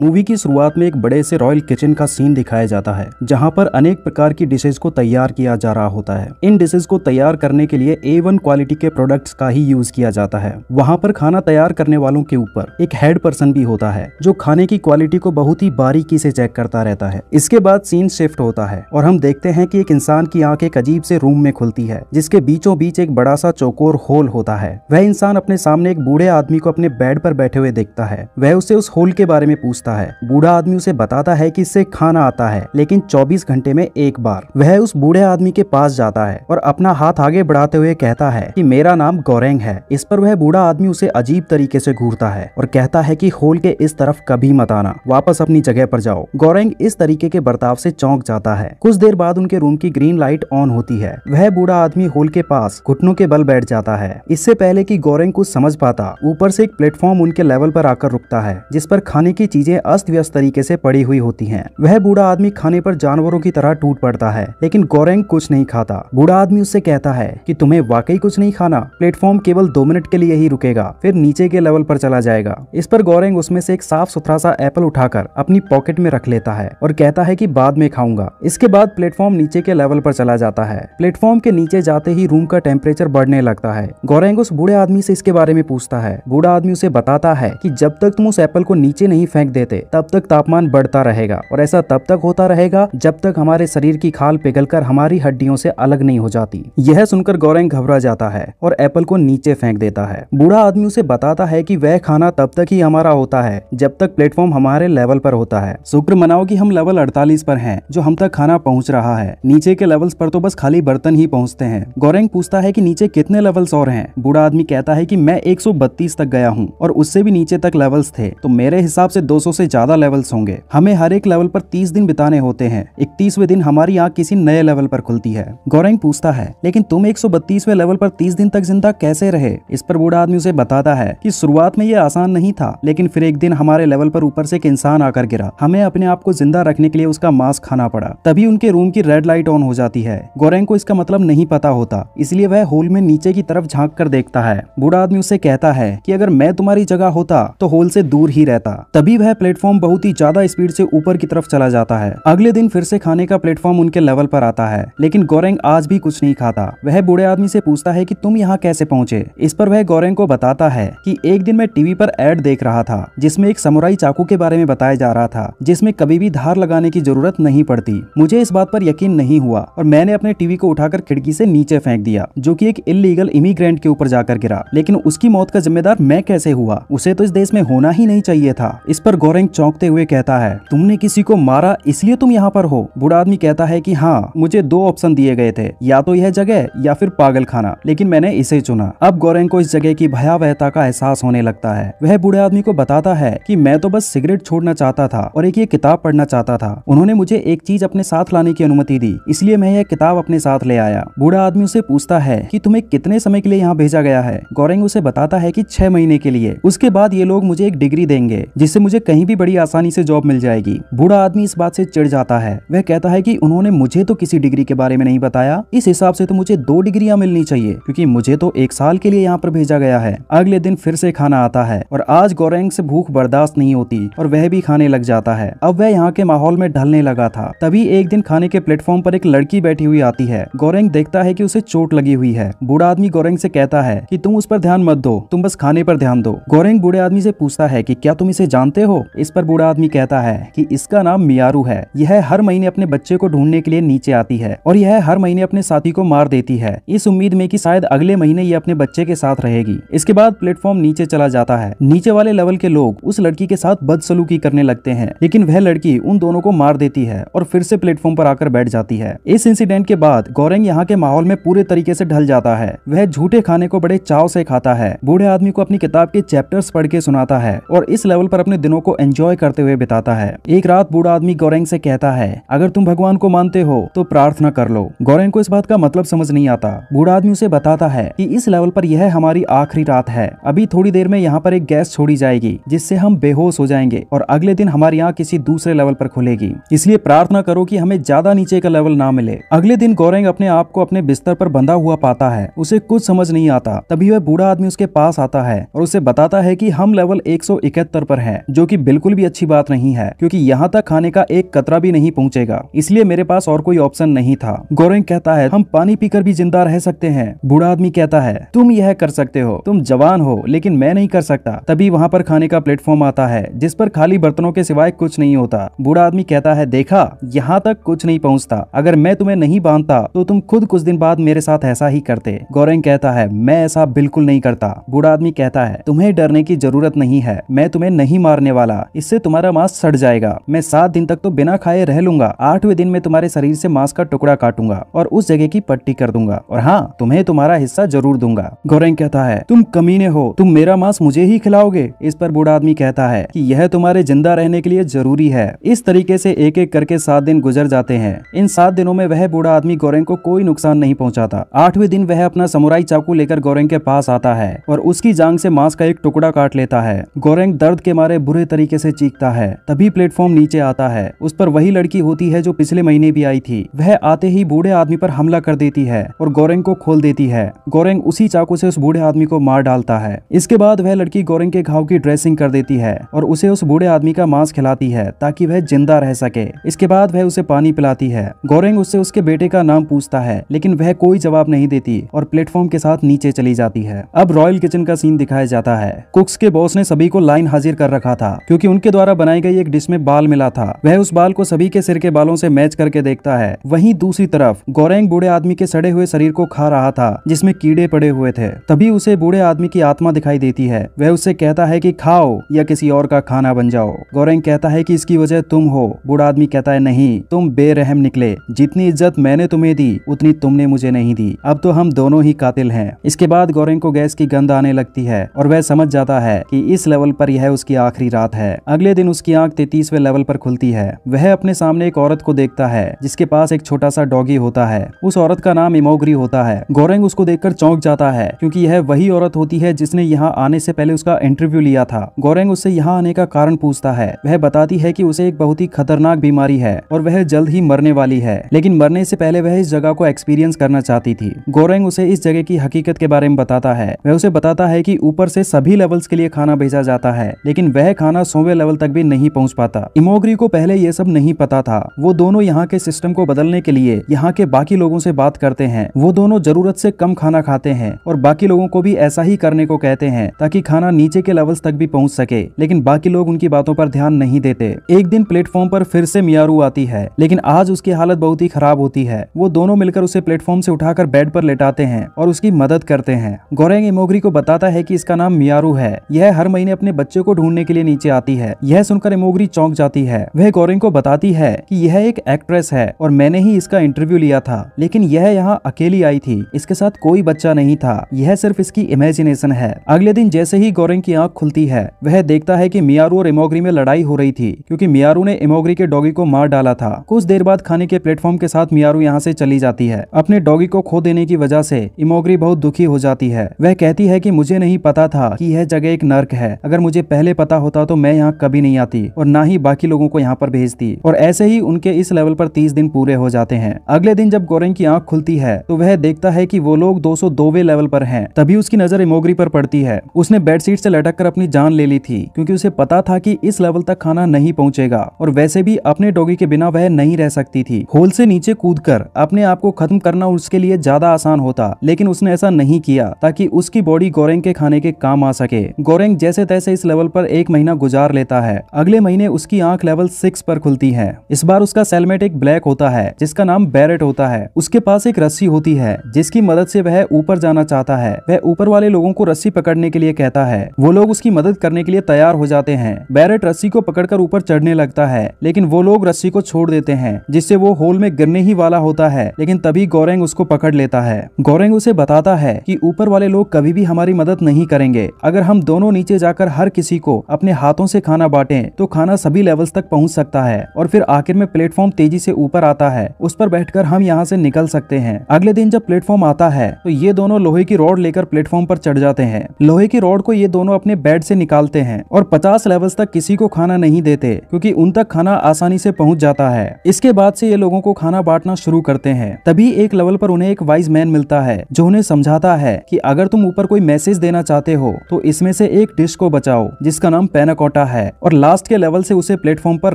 Movie की शुरुआत में एक बड़े से रॉयल किचन का सीन दिखाया जाता है, जहां पर अनेक प्रकार की डिशेज को तैयार किया जा रहा होता है। इन डिशेज को तैयार करने के लिए A1 क्वालिटी के प्रोडक्ट्स का ही यूज किया जाता है। वहां पर खाना तैयार करने वालों के ऊपर एक हेड पर्सन भी होता है, जो खाने की क्वालिटी को बहुत ही बारीकी से चेक करता रहता है। इसके बाद सीन शिफ्ट होता है और हम देखते हैं कि एक इंसान की आंख एक अजीब से रूम में खुलती है, जिसके बीचों बीच एक बड़ा सा चौकोर होल होता है। वह इंसान अपने सामने एक बूढ़े आदमी को अपने बेड पर बैठे हुए देखता है। वह उससे उस होल के बारे में पूछता है। बूढ़ा आदमी उसे बताता है कि इससे खाना आता है, लेकिन 24 घंटे में एक बार। वह उस बूढ़े आदमी के पास जाता है और अपना हाथ आगे बढ़ाते हुए कहता है कि मेरा नाम गोरेंग है। इस पर वह बूढ़ा आदमी उसे अजीब तरीके से घूरता है और कहता है कि होल के इस तरफ कभी मत आना, वापस अपनी जगह पर जाओ। गोरेंग इस तरीके के बर्ताव से चौंक जाता है। कुछ देर बाद उनके रूम की ग्रीन लाइट ऑन होती है। वह बूढ़ा आदमी होल के पास घुटनों के बल बैठ जाता है। इससे पहले कि गोरेंग कुछ समझ पाता, ऊपर से एक प्लेटफॉर्म उनके लेवल पर आकर रुकता है, जिस पर खाने की चीजें अस्त व्यस्त तरीके से पड़ी हुई होती हैं। वह बूढ़ा आदमी खाने पर जानवरों की तरह टूट पड़ता है, लेकिन गोरेंग कुछ नहीं खाता। बूढ़ा आदमी उससे कहता है कि तुम्हें वाकई कुछ नहीं खाना, प्लेटफॉर्म केवल 2 मिनट के लिए ही रुकेगा, फिर नीचे के लेवल पर चला जाएगा। इस पर गोरेंग उसमें से एक साफ सुथरा सा एप्पल उठाकर अपनी पॉकेट में रख लेता है और कहता है कि बाद में खाऊंगा। इसके बाद प्लेटफॉर्म नीचे के लेवल पर चला जाता है। प्लेटफॉर्म के नीचे जाते ही रूम का टेम्परेचर बढ़ने लगता है। गोरेंग उस बूढ़े आदमी से इसके बारे में पूछता है। बूढ़ा आदमी उसे बताता है कि जब तक तुम उस एप्पल को नीचे नहीं फेंक देते, तब तक तापमान बढ़ता रहेगा और ऐसा तब तक होता रहेगा जब तक हमारे शरीर की खाल पिघलकर हमारी हड्डियों से अलग नहीं हो जाती। यह सुनकर गोरेंग घबरा जाता है और एप्पल को नीचे फेंक देता है। बूढ़ा आदमी उसे बताता है कि वह खाना तब तक ही हमारा होता है जब तक प्लेटफॉर्म हमारे लेवल पर होता है। शुक्र मनाओ कि हम लेवल 48 पर हैं, जो हम तक खाना पहुंच रहा है। नीचे के लेवल्स पर तो बस खाली बर्तन ही पहुंचते हैं। गोरेंग पूछता है कि नीचे कितने लेवल्स और हैं। बूढ़ा आदमी कहता है कि मैं 132 तक गया हूँ और उससे भी नीचे तक लेवल्स थे, तो मेरे हिसाब से 200 से ज्यादा लेवल्स होंगे। हमें हर एक लेवल पर 30 दिन बिताने होते हैं। 31वें दिन हमारी आंख किसी नए लेवल पर खुलती है। गोरेंग पूछता है, लेकिन तुम 132वें लेवल पर 30 दिन तक जिंदा कैसे रहे? इस पर बूढ़ा आदमी उसे बताता है कि शुरुआत में ये आसान नहीं था, लेकिन फिर एक दिन हमारे लेवल पर ऊपर से एक इंसान आकर गिरा। हमें अपने आप को जिंदा रखने के लिए उसका मांस खाना पड़ा। तभी उनके रूम की रेड लाइट ऑन हो जाती है। गोरेंग को इसका मतलब नहीं पता होता, इसलिए वह होल में नीचे की तरफ झांक कर देखता है। बूढ़ा आदमी उससे कहता है कि अगर मैं तुम्हारी जगह होता तो होल से दूर ही रहता। तभी वह प्लेटफॉर्म बहुत ही ज्यादा स्पीड से ऊपर की तरफ चला जाता है। अगले दिन फिर से खाने का प्लेटफॉर्म उनके लेवल पर आता है, लेकिन गोरेंग आज भी कुछ नहीं खाता। वह बूढ़े आदमी से पूछता है कि तुम यहाँ कैसे पहुँचे? इस पर वह गोरेंग को बताता है कि एक दिन मैं टीवी पर एड देख रहा था, जिसमें एक समुराई चाकू के बारे में बताया जा रहा था, जिसमें कभी भी धार लगाने की जरूरत नहीं पड़ती। मुझे इस बात पर यकीन नहीं हुआ और मैंने अपने टीवी को उठाकर खिड़की से नीचे फेंक दिया, जो कि एक इल्लीगल इमिग्रेंट के ऊपर जाकर गिरा। लेकिन उसकी मौत का जिम्मेदार मैं कैसे हुआ? उसे तो इस देश में होना ही नहीं चाहिए था। इस पर गोरेंग चौंकते हुए कहता है, तुमने किसी को मारा इसलिए तुम यहाँ पर हो? बूढ़ा आदमी कहता है कि हाँ, मुझे 2 ऑप्शन दिए गए थे, या तो यह जगह या फिर पागल खाना, लेकिन मैंने इसे चुना। अब गोरेंग को इस जगह की भयावहता का एहसास होने लगता है। वह बूढ़े आदमी को बताता है कि मैं तो बस सिगरेट छोड़ना चाहता था और एक ये किताब पढ़ना चाहता था। उन्होंने मुझे एक चीज अपने साथ लाने की अनुमति दी, इसलिए मैं यह किताब अपने साथ ले आया। बूढ़ा आदमी उसे पूछता है कि तुम्हें कितने समय के लिए यहाँ भेजा गया है? गोरेंग उसे बताता है कि 6 महीने के लिए। उसके बाद ये लोग मुझे एक डिग्री देंगे, जिससे मुझे कहीं भी बड़ी आसानी से जॉब मिल जाएगी। बूढ़ा आदमी इस बात से चिढ़ जाता है। वह कहता है कि उन्होंने मुझे तो किसी डिग्री के बारे में नहीं बताया। इस हिसाब से तो मुझे 2 डिग्रियां मिलनी चाहिए, क्योंकि मुझे तो 1 साल के लिए यहाँ पर भेजा गया है। अगले दिन फिर से खाना आता है और आज गोरेंग से भूख बर्दाश्त नहीं होती और वह भी खाने लग जाता है। अब वह यहाँ के माहौल में ढलने लगा था। तभी एक दिन खाने के प्लेटफॉर्म पर एक लड़की बैठी हुई आती है। गोरेंग देखता है कि उसे चोट लगी हुई है। बूढ़ा आदमी गोरेंग से कहता है कि तुम उस पर ध्यान मत दो, तुम बस खाने पर ध्यान दो। गोरेंग बूढ़े आदमी से पूछता है कि क्या तुम इसे जानते हो? इस पर बूढ़ा आदमी कहता है कि इसका नाम मियारू है। यह हर महीने अपने बच्चे को ढूंढने के लिए नीचे आती है और यह हर महीने अपने साथी को मार देती है, इस उम्मीद में कि शायद अगले महीने ये अपने बच्चे के साथ रहेगी। इसके बाद प्लेटफॉर्म नीचे चला जाता है। नीचे वाले लेवल के लोग उस लड़की के साथ बदसलूकी करने लगते हैं, लेकिन वह लड़की उन दोनों को मार देती है और फिर से प्लेटफॉर्म पर आकर बैठ जाती है। इस इंसिडेंट के बाद गोरेंग यहाँ के माहौल में पूरे तरीके से ढल जाता है। वह झूठे खाने को बड़े चाव से खाता है। बूढ़े आदमी को अपनी किताब के चैप्टर्स पढ़ के सुनाता है और इस लेवल पर अपने दिनों को एंजॉय करते हुए बिताता है। एक रात बूढ़ा आदमी गोरेंग से कहता है, अगर तुम भगवान को मानते हो तो प्रार्थना कर लो। गोरेंग को इस बात का मतलब समझ नहीं आता। बूढ़ा आदमी उसे बताता है कि इस लेवल पर यह हमारी आखिरी रात है। अभी थोड़ी देर में यहाँ पर एक गैस छोड़ी जाएगी, जिससे हम बेहोश हो जाएंगे और अगले दिन हमारी आंख किसी दूसरे लेवल पर खुलेगी। इसलिए प्रार्थना करो कि हमें ज्यादा नीचे का लेवल ना मिले। अगले दिन गोरेंग अपने आप को अपने बिस्तर पर बंधा हुआ पाता है। उसे कुछ समझ नहीं आता। तभी वह बूढ़ा आदमी उसके पास आता है और उसे बताता है कि हम लेवल 171 पर हैं, जो कि बिल्कुल भी अच्छी बात नहीं है, क्योंकि यहाँ तक खाने का एक कतरा भी नहीं पहुँचेगा, इसलिए मेरे पास और कोई ऑप्शन नहीं था। गोरेंग कहता है हम पानी पीकर भी जिंदा रह सकते हैं। बूढ़ा आदमी कहता है तुम यह कर सकते हो, तुम जवान हो, लेकिन मैं नहीं कर सकता। तभी वहाँ पर खाने का प्लेटफॉर्म आता है जिस पर खाली बर्तनों के सिवाय कुछ नहीं होता। बूढ़ा आदमी कहता है देखा, यहाँ तक कुछ नहीं पहुँचता, अगर मैं तुम्हें नहीं बांधता तो तुम खुद कुछ दिन बाद मेरे साथ ऐसा ही करते। गोरेंग कहता है मैं ऐसा बिल्कुल नहीं करता। बूढ़ा आदमी कहता है तुम्हें डरने की जरूरत नहीं है, मैं तुम्हें नहीं मारने वाला, इससे तुम्हारा मांस सड़ जाएगा। मैं 7 दिन तक तो बिना खाए रह लूंगा, 8वें दिन में तुम्हारे शरीर से मांस का टुकड़ा काटूंगा और उस जगह की पट्टी कर दूंगा, और हाँ, तुम्हें तुम्हारा हिस्सा जरूर दूंगा। गोरेंग कहता है तुम कमीने हो, तुम मेरा मांस मुझे ही खिलाओगे। इस पर बूढ़ा आदमी कहता है कि यह तुम्हारे जिंदा रहने के लिए जरूरी है। इस तरीके से एक एक करके 7 दिन गुजर जाते हैं। इन 7 दिनों में वह बूढ़ा आदमी गोरेंग को कोई नुकसान नहीं पहुंचाता। 8वें दिन वह अपना समुराई चाकू लेकर गोरेंग के पास आता है और उसकी जांग से मांस का एक टुकड़ा काट लेता है। गोरेंग दर्द के मारे बुरे तरीके से चीखता है। तभी प्लेटफॉर्म नीचे आता है। उस पर वही लड़की होती है जो पिछले महीने भी आई थी। वह आते ही बूढ़े आदमी पर हमला कर देती है और गोरेंग को खोल देती है। गोरेंग उसी चाकू से उस बूढ़े आदमी को मार डालता है। इसके बाद वह लड़की गोरेंग के घाव की ड्रेसिंग कर देती है और उसे उस बूढ़े आदमी का मांस खिलाती है ताकि वह जिंदा रह सके। इसके बाद वह उसे पानी पिलाती है। गोरेंग उससे उसके बेटे का नाम पूछता है, लेकिन वह कोई जवाब नहीं देती और प्लेटफॉर्म के साथ नीचे चली जाती है। अब रॉयल किचन का सीन दिखाया जाता है। कुक्स के बॉस ने सभी को लाइन हाजिर कर रखा था क्योंकि उनके द्वारा बनाई गई एक डिश में बाल मिला था। वह उस बाल को सभी के सिर के बालों से मैच करके देखता है। वहीं दूसरी तरफ गोरेंग बूढ़े आदमी के सड़े हुए शरीर को खा रहा था जिसमें कीड़े पड़े हुए थे। तभी उसे बूढ़े आदमी की आत्मा दिखाई देती है। वह उससे कहता है कि खाओ या किसी और का खाना बन जाओ। गोरेंग कहता है कि इसकी वजह तुम हो। बूढ़ा आदमी कहता है नहीं, तुम बेरहम निकले। जितनी इज्जत मैंने तुम्हें दी उतनी तुमने मुझे नहीं दी। अब तो हम दोनों ही कातिल हैं। इसके बाद गोरेंग को गैस की गंध आने लगती है और वह समझ जाता है कि इस लेवल पर यह उसकी आखिरी रात है। अगले दिन उसकी आंख 33वें लेवल पर खुलती है। वह अपने सामने एक औरत को देखता है जिसके पास एक छोटा सा डॉगी होता है। उस औरत का नाम इमोग्री होता है। गोरेंग उसको देखकर चौंक जाता है क्योंकि यह वही औरत होती है जिसने यहाँ आने से पहले उसका इंटरव्यू लिया था। गोरेंग उससे यहाँ आने का कारण पूछता है। वह बताती है कि उसे एक बहुत ही खतरनाक बीमारी है और वह जल्द ही मरने वाली है, लेकिन मरने से पहले वह इस जगह को एक्सपीरियंस करना चाहती थी। गोरेंग उसे इस जगह की हकीकत के बारे में बताता है। वह उसे बताता है कि ऊपर से सभी लेवल्स के लिए खाना भेजा जाता है, लेकिन वह खाना 100वें लेवल तक भी नहीं पहुंच पाता। इमोग्री को पहले ये सब नहीं पता था। वो दोनों यहाँ के सिस्टम को बदलने के लिए यहाँ के बाकी लोगों से बात करते हैं। वो दोनों जरूरत से कम खाना खाते हैं और बाकी लोगों को भी ऐसा ही करने को कहते हैं ताकि खाना नीचे के लेवल्स तक भी पहुंच सके, लेकिन बाकी लोग उनकी बातों पर ध्यान नहीं देते। एक दिन प्लेटफॉर्म पर फिर से मियारू आती है, लेकिन आज उसकी हालत बहुत ही खराब होती है। वो दोनों मिलकर उसे प्लेटफॉर्म से उठाकर बेड पर लेटाते हैं और उसकी मदद करते हैं। गोरेंग इमोग्री को बताता है कि इसका नाम मियारू है। यह हर महीने अपने बच्चे को ढूंढने के लिए नीचे आती है। यह सुनकर इमोग्री चौंक जाती है। वह गोरेंग को बताती है कि यह एक एक्ट्रेस है और मैंने ही इसका इंटरव्यू लिया था, लेकिन यह यहाँ अकेली आई थी। इसके साथ कोई बच्चा नहीं था। यह सिर्फ इसकी इमेजिनेशन है। अगले दिन जैसे ही गोरेंग की आंख खुलती है, वह देखता है कि मियारू और इमोग्री में लड़ाई हो रही थी क्योंकि मियारू ने इमोग्री के डॉगी को मार डाला था। कुछ देर बाद खाने के प्लेटफॉर्म के साथ मियारू यहाँ से चली जाती है। अपने डॉगी को खो देने की वजह से इमोग्री बहुत दुखी हो जाती है। वह कहती है कि मुझे नहीं पता था कि यह जगह एक नर्क है। अगर मुझे पहले पता होता तो मैं यहाँ कभी नहीं आती और ना ही बाकी लोगों को यहाँ पर भेजती। और ऐसे ही उनके इस लेवल पर 30 दिन पूरे हो जाते हैं। अगले दिन जब गोरेंग की आंख खुलती है तो वह देखता है कि वो लोग 202वें लेवल पर हैं। तभी उसकी नजर इमोग्री पर पड़ती है। उसने बेडशीट से लटक कर अपनी जान ले ली थी क्योंकि उसे पता था कि इस लेवल तक खाना नहीं पहुंचेगा और वैसे भी अपने डॉगी के बिना वह नहीं रह सकती थी। होल से नीचे कूदकर अपने आप को खत्म करना उसके लिए ज्यादा आसान होता, लेकिन उसने ऐसा नहीं किया ताकि उसकी बॉडी गोरेंग के खाने के काम आ सके। गोरेंग जैसे तैसे इस लेवल पर 1 महीना गुजार लेता है। अगले महीने उसकी आंख लेवल 6 पर खुलती है। इस बार उसका सेलमेट एक ब्लैक होता है जिसका नाम बैरेट होता है। उसके पास एक रस्सी होती है जिसकी मदद से वह ऊपर जाना चाहता है। वह ऊपर वाले लोगों को रस्सी पकड़ने के लिए कहता है। वो लोग उसकी मदद करने के लिए तैयार हो जाते हैं। बैरेट रस्सी को पकड़कर ऊपर चढ़ने लगता है, लेकिन वो लोग रस्सी को छोड़ देते हैं जिससे वो होल में गिरने ही वाला होता है, लेकिन तभी गोरेंग उसको पकड़ लेता है। गोरेंग उसे बताता है कि ऊपर वाले लोग कभी भी हमारी मदद नहीं करेंगे। अगर हम दोनों नीचे जाकर हर किसी को अपने हाथों से खाना बांटें तो खाना सभी लेवल्स तक पहुंच सकता है और फिर आखिर में प्लेटफॉर्म तेजी से ऊपर आता है। उस पर बैठकर हम यहाँ से निकल सकते हैं। अगले दिन जब प्लेटफॉर्म आता है तो ये दोनों लोहे की रॉड लेकर प्लेटफॉर्म पर चढ़ जाते हैं। लोहे की रॉड को ये दोनों अपने बेड से निकालते हैं और 50 लेवल्स तक किसी को खाना नहीं देते क्योंकि उन तक खाना आसानी से पहुंच जाता है। इसके बाद से ये लोगों को खाना बांटना शुरू करते हैं। तभी एक लेवल पर उन्हें एक वाइज मैन मिलता है जो उन्हें समझाता है कि अगर तुम ऊपर कोई मैसेज देना चाहते हो तो इसमें से एक डिश को बचाओ जिसका नाम पैनाकोटा काटा है और लास्ट के लेवल से उसे प्लेटफॉर्म पर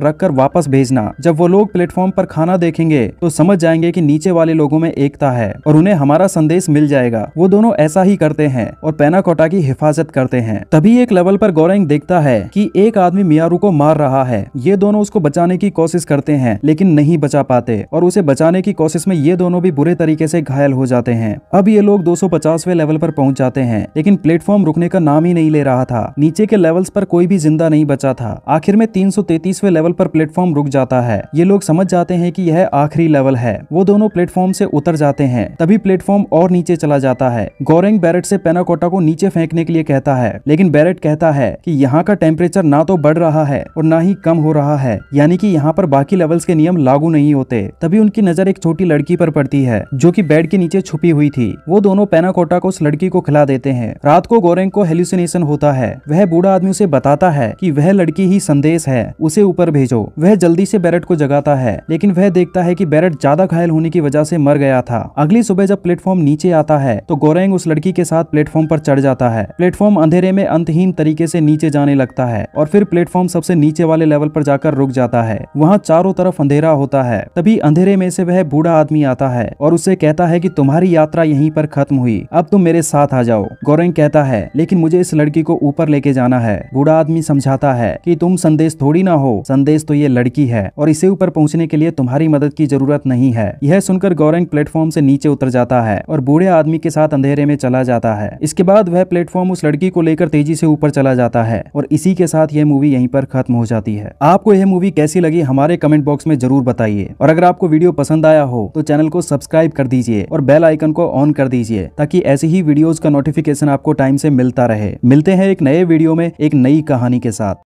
रखकर वापस भेजना। जब वो लोग प्लेटफॉर्म पर खाना देखेंगे तो समझ जाएंगे कि नीचे वाले लोगों में एकता है और उन्हें हमारा संदेश मिल जाएगा। वो दोनों ऐसा ही करते हैं और पैनाकोटा की हिफाजत करते हैं। तभी एक लेवल पर गोरेंग देखता है कि एक आदमी मियारू को मार रहा है। ये दोनों उसको बचाने की कोशिश करते हैं लेकिन नहीं बचा पाते और उसे बचाने की कोशिश में ये दोनों भी बुरे तरीके से घायल हो जाते हैं। अब ये लोग 250वें लेवल पर पहुंच जाते हैं लेकिन प्लेटफॉर्म रुकने का नाम ही नहीं ले रहा था। नीचे के लेवल्स पर कोई भी जिंदा नहीं बचा था। आखिर में 333वें लेवल पर प्लेटफॉर्म रुक जाता है। ये लोग समझ जाते हैं कि यह आखिरी लेवल है। वो दोनों प्लेटफॉर्म से उतर जाते हैं। तभी प्लेटफॉर्म और नीचे चला जाता है। गोरेंग बैरेट से पैनाकोटा को नीचे फेंकने के लिए कहता है लेकिन बैरेट कहता है कि यहाँ का टेम्परेचर ना तो बढ़ रहा है और ना ही कम हो रहा है, यानी कि यहाँ पर बाकी लेवल्स के नियम लागू नहीं होते। तभी उनकी नजर एक छोटी लड़की पर पड़ती है जो कि बेड के नीचे छुपी हुई थी। वो दोनों पैनाकोटा को उस लड़की को खिला देते हैं। रात को गोरेंग को हेलुसिनेशन होता है। वह बूढ़ा आदमी उसे बताता है कि वह लड़की ही संदेश है, उसे ऊपर भेजो। वह जल्दी से बैरेट को जगाता है लेकिन वह देखता है कि बैरेट ज्यादा घायल होने की वजह से मर गया था। अगली सुबह जब प्लेटफॉर्म नीचे आता है तो गोरेंग उस लड़की के साथ प्लेटफॉर्म पर चढ़ जाता है। प्लेटफॉर्म अंधेरे में अंतहीन तरीके से नीचे जाने लगता है और फिर प्लेटफॉर्म सबसे नीचे वाले लेवल पर जाकर रुक जाता है। वहाँ चारों तरफ अंधेरा होता है। तभी अंधेरे में से वह बूढ़ा आदमी आता है और उसे कहता है कि तुम्हारी यात्रा यहीं पर खत्म हुई, अब तुम मेरे साथ आ जाओ। गोरेंग कहता है लेकिन मुझे इस लड़की को ऊपर लेके जाना है। बूढ़ा आदमी समझाता है कि तुम संदेश थोड़ी ना हो, संदेश तो ये लड़की है और इसे ऊपर पहुंचने के लिए तुम्हारी मदद की जरूरत नहीं है। यह सुनकर गोरेंग प्लेटफॉर्म से नीचे उतर जाता है और बूढ़े आदमी के साथ अंधेरे में चला जाता है। इसके बाद वह प्लेटफॉर्म उस लड़की को लेकर तेजी से ऊपर चला जाता है और इसी के साथ यह मूवी यहीं पर खत्म हो जाती है। आपको यह मूवी कैसी लगी हमारे कमेंट बॉक्स में जरूर बताइए और अगर आपको वीडियो पसंद आया हो तो चैनल को सब्सक्राइब कर दीजिए और बेल आइकन को ऑन कर दीजिए ताकि ऐसी ही वीडियोस का नोटिफिकेशन आपको टाइम से मिलता रहे। मिलते हैं एक नए वीडियो में एक नई कहानी के साथ।